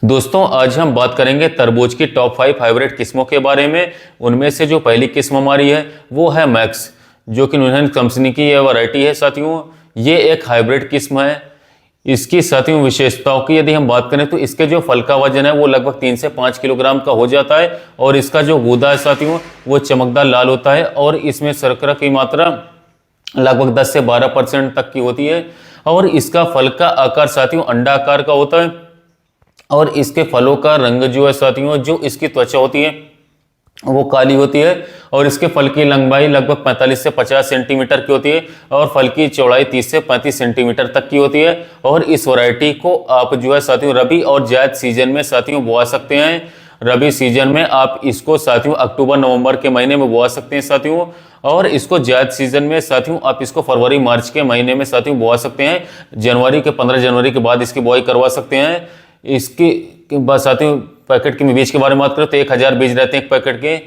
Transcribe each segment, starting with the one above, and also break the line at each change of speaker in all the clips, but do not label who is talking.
दोस्तों आज हम बात करेंगे तरबूज की टॉप 5 हाइब्रिड किस्मों के बारे में। उनमें से जो पहली किस्म हमारी है वो है मैक्स, जो कि न्यूजीलैंड कंपनी की यह वैरायटी है। साथियों ये एक हाइब्रिड किस्म है। इसकी साथियों विशेषताओं की यदि हम बात करें तो इसके जो फल का वजन है वो लगभग 3 से 5 किलोग्राम का हो जाता है और इसका जो गूदा है साथियों वो चमकदार लाल होता है और इसमें शर्करा की मात्रा लगभग 10 से 12% तक की होती है। और इसका फल का आकार साथियों अंडा आकार का होता है और इसके फलों का रंग जो है साथियों, जो इसकी त्वचा होती है वो काली होती है और इसके फल की लंबाई लगभग 45 से 50 सेंटीमीटर की होती है और फल की चौड़ाई 30 से 35 सेंटीमीटर तक की होती है। और इस वैरायटी को आप जो है साथियों रबी और जायद सीजन में साथियों बोआ सकते हैं। रबी सीजन में आप इसको साथियों अक्टूबर नवंबर के महीने में बोआ सकते हैं साथियों, और इसको जायद सीजन में साथियों आप इसको फरवरी मार्च के महीने में साथियों बोआ सकते हैं। जनवरी के 15 जनवरी के बाद इसकी बुआई करवा सकते हैं। इसकी बस साथियों पैकेट के बीज के बारे में बात करें तो 1000 बीज रहते हैं एक पैकेट के।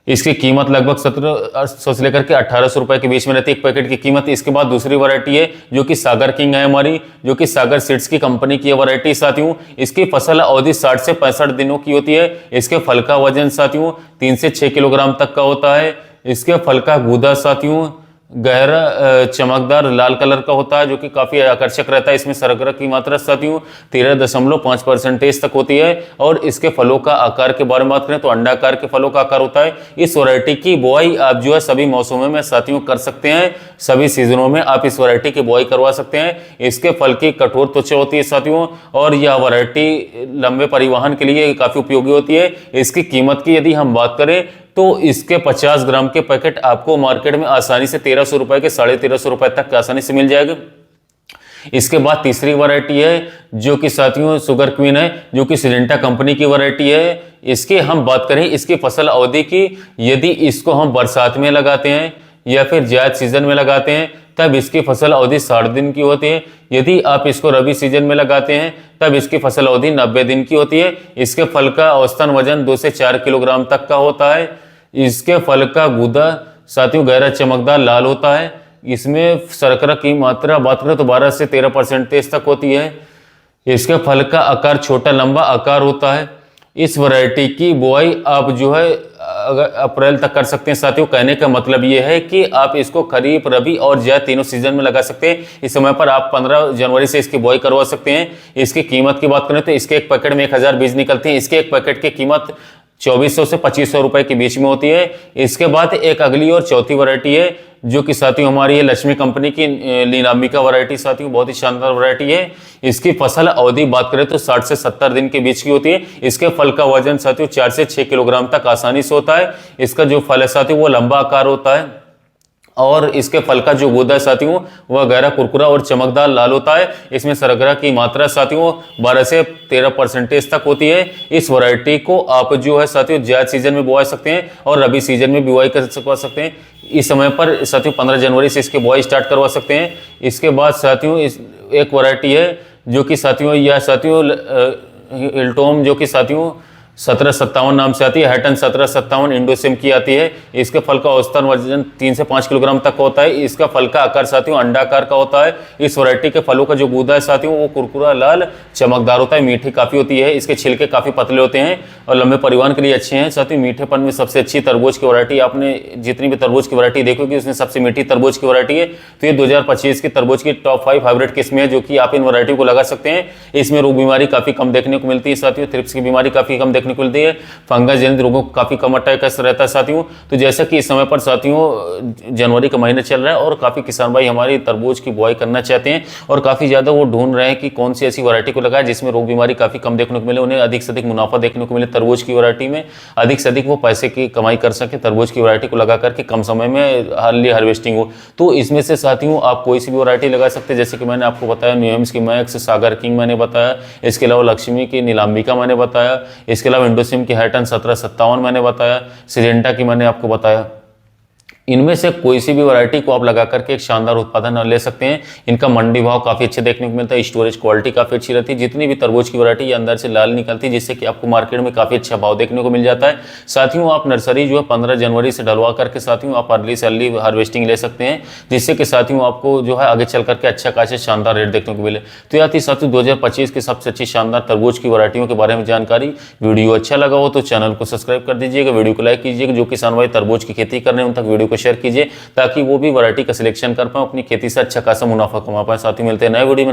इसकी कीमत लगभग 1700 से लेकर के 1800 रुपए के बीच में रहती है एक पैकेट की कीमत। इसके बाद दूसरी वैरायटी है जो कि सागर किंग है हमारी, जो कि सागर सीड्स की कंपनी की वैरायटी साथियों। इसकी फसल अवधि 60 से 65 दिनों की होती है। इसके फल का वजन साथियों 3 से 6 किलोग्राम तक का होता है। इसके फल का गूदा साथियों गहरा चमकदार लाल कलर का होता है जो कि काफी आकर्षक रहता है। इसमें शर्करा की मात्रा साथियों 13.5% तक होती है। और इसके फलों का आकार के बारे में बात करें तो अंडाकार के फलों का आकार होता है। इस वैरायटी की बुआई आप जो है सभी मौसमों में साथियों कर सकते हैं। सभी सीजनों में आप इस वैरायटी की बुआई करवा सकते हैं। इसके फल की कठोर त्वचा होती है साथियों और यह वैरायटी लंबे परिवहन के लिए काफी उपयोगी होती है। इसकी कीमत की यदि हम बात करें तो इसके 50 ग्राम के पैकेट आपको मार्केट में आसानी से 1300 रुपए के 1350 रुपए तक आसानी से मिल जाएगा। इसके बाद तीसरी वैरायटी है जो कि साथियों सुगर क्वीन है, जो कि सिजेंटा कंपनी की वैरायटी है। इसकी हम बात करें इसकी फसल अवधि की, यदि इसको हम बरसात में लगाते हैं या फिर जायद सीजन में लगाते हैं तब इसकी फसल अवधि 60 दिन की होती है। यदि आप इसको रबी सीजन में लगाते हैं तब इसकी फसल अवधि 90 दिन की होती है। इसके फल का औसतन वजन 2 से 4 किलोग्राम तक का होता है। इसके फल का गूदा साथियों गहरा चमकदार लाल होता है। इसमें शर्करा की मात्रा बात करें तो 12 से 13% तक होती है। इसके फल का आकार छोटा लंबा आकार होता है। इस वैरायटी की बुआई आप जो है अप्रैल तक कर सकते हैं साथियों। कहने का मतलब ये है कि आप इसको खरीफ रबी और जायद तीनों सीजन में लगा सकते हैं। इस समय पर आप 15 जनवरी से इसकी बुआई करवा सकते हैं। इसकी कीमत की बात करें तो इसके एक पैकेट में 1000 बीज निकलते हैं। इसके एक पैकेट की कीमत 2400 से 2500 रुपए के बीच में होती है। इसके बाद एक अगली और चौथी वैरायटी है जो कि साथियों हमारी है लक्ष्मी कंपनी की नीलांबिका वैरायटी साथियों, बहुत ही शानदार वैरायटी है। इसकी फसल अवधि बात करें तो 60 से 70 दिन के बीच की होती है। इसके फल का वजन साथियों 4 से 6 किलोग्राम तक आसानी से होता है। इसका जो फल है साथियों वो लंबा आकार होता है और इसके फल का जो गूदा है साथियों वह गहरा कुरकुरा और चमकदार लाल होता है। इसमें शर्करा की मात्रा साथियों 12 से 13% तक होती है। इस वैरायटी को आप जो है साथियों जायद सीजन में बुआ सकते हैं और रबी सीजन में बुआई कर सकते हैं। इस समय पर साथियों 15 जनवरी से इसकी बुआई स्टार्ट करवा सकते हैं। इसके बाद साथियों एक वैरायटी है जो कि साथियों यह साथियों हिल्टोम जो कि साथियों 1757 नाम से आती है। हैटन 1757 इंडोसिम की आती है। इसके फल का औसतन वजन 3 से 5 किलोग्राम तक होता है। इसका फल का आकार साथियों अंडाकार का होता है। इस वैरायटी के फलों का जो गूदा है साथियों वो कुरकुरा लाल चमकदार होता है, मीठी काफी होती है। इसके छिलके काफी पतले होते हैं और लंबे परिवहन के लिए अच्छे हैं। साथियों मीठेपन में सबसे अच्छी तरबूज की वैरायटी, आपने जितनी भी तरबूज की वैरायटी देखोगे उसमें सबसे मीठी तरबूज की वैरायटी है। तो ये 2025 की तरबूज की टॉप 5 हाइब्रिड किस्में है जो कि आप इन वैरायटी को लगा सकते हैं। इसमें रोग बीमारी काफी कम देखने को मिलती है साथियों, थ्रिप्स की बीमारी काफी कम देखने को मिलती है, फंगस जनित रोगों को काफी कम अटैक रहता है साथियों। तो जैसा कि इस समय पर साथियों जनवरी का महीना चल रहा है और काफी किसान भाई हमारी तरबूज की बुआई करना चाहते हैं और काफी ज्यादा वो ढूंढ रहे हैं कि कौन सी ऐसी वैरायटी को लगाए जिसमें रोग बीमारी काफी कम देखने को मिले, उन्हें अधिक से अधिक मुनाफा देखने को मिले तरबूज की वैरायटी में, अधिक से अधिक वो पैसे की कमाई कर सके तरबूज की वैरायटी को लगा करके, कम समय में अर्ली हार्वेस्टिंग हो। तो इसमें से साथियों आप कोई सी भी वैरायटी लगा सकते हैं। जैसे कि मैंने आपको बताया न्यूएम्स की मैक्स, सागर किंग मैंने बताया, इसके अलावा लक्ष्मी की नीलांबिका मैंने बताया, इसके अलावा इंडोसिम की हैटन 1757 मैंने बताया, सिजेंटा की मैंने आपको बताया। इनमें से कोई सी भी वैरायटी को आप लगा करके एक शानदार उत्पादन ले सकते हैं। इनका मंडी भाव काफ़ी अच्छे देखने को मिलता है, स्टोरेज क्वालिटी काफ़ी अच्छी रहती है। जितनी भी तरबूज की वैरायटी ये अंदर से लाल निकलती है, जिससे कि आपको मार्केट में काफ़ी अच्छा भाव देखने को मिल जाता है। साथियों आप नर्सरी जो है 15 जनवरी से डलवा करके साथियों आप अर्ली से अर्ली हार्वेस्टिंग ले सकते हैं, जिससे कि साथियों आपको जो है आगे चल करके अच्छा खासा शानदार रेट देखने को मिले। तो यह थी साथियों 2025 की सबसे अच्छी शानदार तरबूज की वैरायटियों के बारे में जानकारी। वीडियो अच्छा लगा हो तो चैनल को सब्सक्राइब कर दीजिएगा, वीडियो को लाइक कीजिएगा। जो किसान भाई तरबूज की खेती कर रहे हैं उन तक वीडियो को शेयर कीजिए, ताकि वो भी वैरायटी का सिलेक्शन कर पाए, अपनी खेती से अच्छा खासा मुनाफा कमा पाए। साथ ही मिलते हैं नए वीडियो में।